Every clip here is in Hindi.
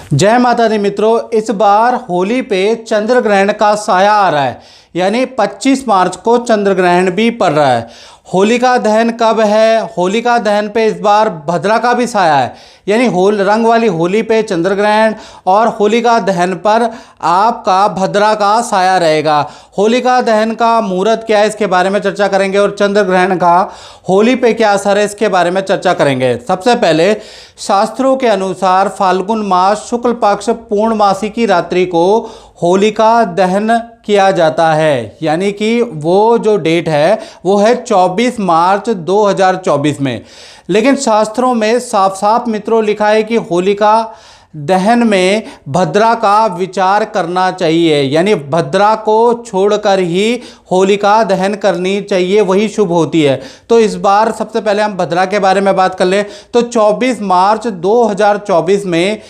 जय माता दी मित्रों, इस बार होली पे चंद्र ग्रहण का साया आ रहा है, यानी 25 मार्च को चंद्र ग्रहण भी पड़ रहा है। होलिका दहन कब है? होलिका दहन पे इस बार भद्रा का भी साया है, यानी रंग वाली होली पे चंद्र ग्रहण और होलिका दहन पर आपका भद्रा का साया रहेगा। होलिका दहन का मुहूर्त क्या है, इसके बारे में चर्चा करेंगे, और चंद्र ग्रहण का होली पे क्या असर है, इसके बारे में चर्चा करेंगे। सबसे पहले शास्त्रों के अनुसार फाल्गुन मास शुक्ल पक्ष पूर्णमासी की रात्रि को होलिका दहन किया जाता है, यानी कि वो जो डेट है वो है 24 मार्च 2024 में। लेकिन शास्त्रों में साफ साफ मित्रों लिखा है कि होलिका दहन में भद्रा का विचार करना चाहिए, यानी भद्रा को छोड़कर ही होलिका दहन करनी चाहिए, वही शुभ होती है। तो इस बार सबसे पहले हम भद्रा के बारे में बात कर लें तो 24 मार्च 2024 में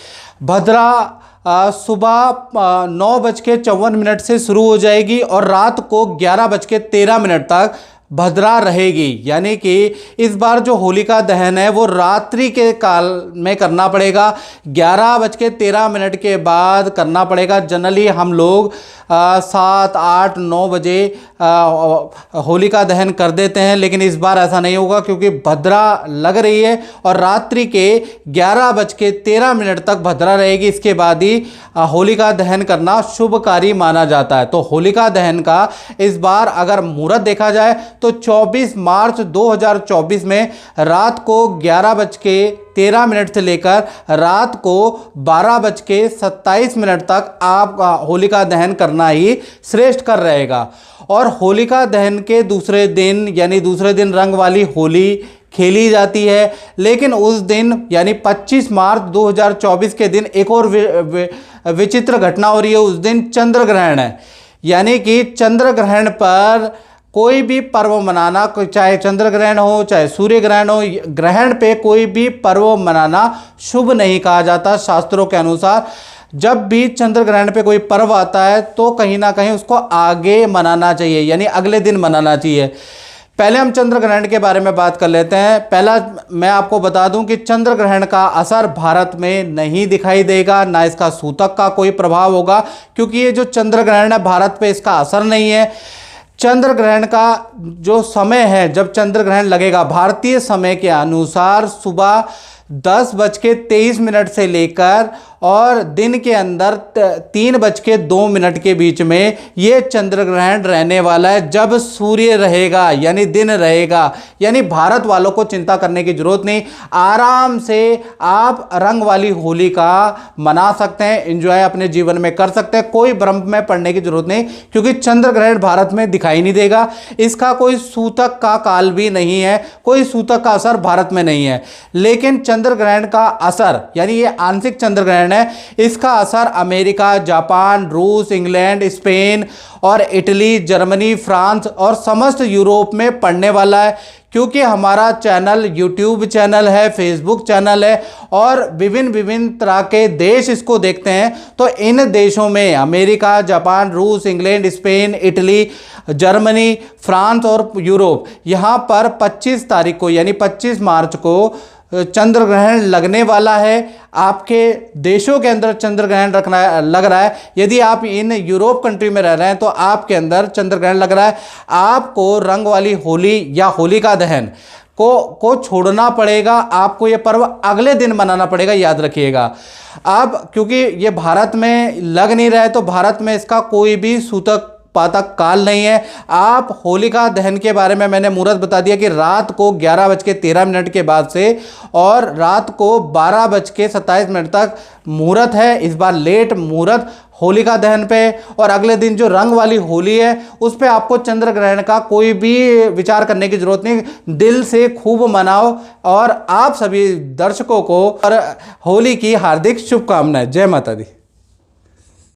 भद्रा सुबह 9:54 से शुरू हो जाएगी और रात को 11:13 तक भद्रा रहेगी। यानी कि इस बार जो होलिका दहन है वो रात्रि के काल में करना पड़ेगा, 11:13 के बाद करना पड़ेगा। जनरली हम लोग 7, 8, 9 बजे होलिका दहन कर देते हैं, लेकिन इस बार ऐसा नहीं होगा क्योंकि भद्रा लग रही है और रात्रि के 11:13 तक भद्रा रहेगी। इसके बाद ही होलिका दहन करना शुभकारी माना जाता है। तो होलिका दहन का इस बार अगर मुहूर्त देखा जाए तो 24 मार्च 2024 में रात को 11:13 से लेकर रात को 12:27 तक आप होलिका दहन करना ही श्रेष्ठ कर रहेगा। और होलिका दहन के दूसरे दिन यानी दूसरे दिन रंग वाली होली खेली जाती है, लेकिन उस दिन यानी 25 मार्च 2024 के दिन एक और विचित्र घटना हो रही है। उस दिन चंद्र ग्रहण है, यानी कि चंद्र ग्रहण पर कोई भी पर्व मनाना, चाहे चंद्र ग्रहण हो चाहे सूर्य ग्रहण हो, ग्रहण पे कोई भी पर्व मनाना शुभ नहीं कहा जाता। शास्त्रों के अनुसार जब भी चंद्र ग्रहण पे कोई पर्व आता है तो कहीं ना कहीं उसको आगे मनाना चाहिए, यानी अगले दिन मनाना चाहिए। पहले हम चंद्र ग्रहण के बारे में बात कर लेते हैं। पहला मैं आपको बता दूं कि चंद्र ग्रहण का असर भारत में नहीं दिखाई देगा, ना इसका सूतक का कोई प्रभाव होगा, क्योंकि ये जो चंद्र ग्रहण है भारत पे इसका असर नहीं है। चंद्र ग्रहण का जो समय है, जब चंद्र ग्रहण लगेगा भारतीय समय के अनुसार सुबह 10:23 से लेकर और दिन के अंदर 3:02 के बीच में ये चंद्र ग्रहण रहने वाला है, जब सूर्य रहेगा यानी दिन रहेगा। यानी भारत वालों को चिंता करने की जरूरत नहीं, आराम से आप रंग वाली होली का मना सकते हैं, एंजॉय अपने जीवन में कर सकते हैं, कोई भ्रम में पड़ने की जरूरत नहीं, क्योंकि चंद्र ग्रहण भारत में दिखाई नहीं देगा। इसका कोई सूतक का काल भी नहीं है, कोई सूतक का असर भारत में नहीं है। लेकिन चंद्र ग्रहण का असर यानी ये आंशिक चंद्र ग्रहण है, इसका असर अमेरिका, जापान, रूस, इंग्लैंड, स्पेन और इटली, जर्मनी, फ्रांस और समस्त यूरोप में पड़ने वाला है। क्योंकि हमारा चैनल यूट्यूब चैनल है, फेसबुक चैनल है और विभिन्न तरह के देश इसको देखते हैं, तो इन देशों में अमेरिका, जापान, रूस, England, Spain, Italy, Germany, France और यूरोप, यहाँ पर 25 तारीख को यानी 25 मार्च को चंद्र ग्रहण लगने वाला है। आपके देशों के अंदर चंद्र ग्रहण लग रहा है। यदि आप इन यूरोप कंट्री में रह रहे हैं तो आपके अंदर चंद्र ग्रहण लग रहा है। आपको रंग वाली होली या होलिका दहन को छोड़ना पड़ेगा, आपको ये पर्व अगले दिन मनाना पड़ेगा, याद रखिएगा। अब क्योंकि ये भारत में लग नहीं रहा है तो भारत में इसका कोई भी सूतक पातक काल नहीं है। आप होलिका दहन के बारे में मैंने मुहूर्त बता दिया कि रात को 11:13 के बाद से और रात को 12:27 तक मुहूर्त है। इस बार लेट मुहूर्त होलिका दहन पे, और अगले दिन जो रंग वाली होली है उस पे आपको चंद्र ग्रहण का कोई भी विचार करने की जरूरत नहीं, दिल से खूब मनाओ। और आप सभी दर्शकों को होली की हार्दिक शुभकामनाएं। जय माता दी।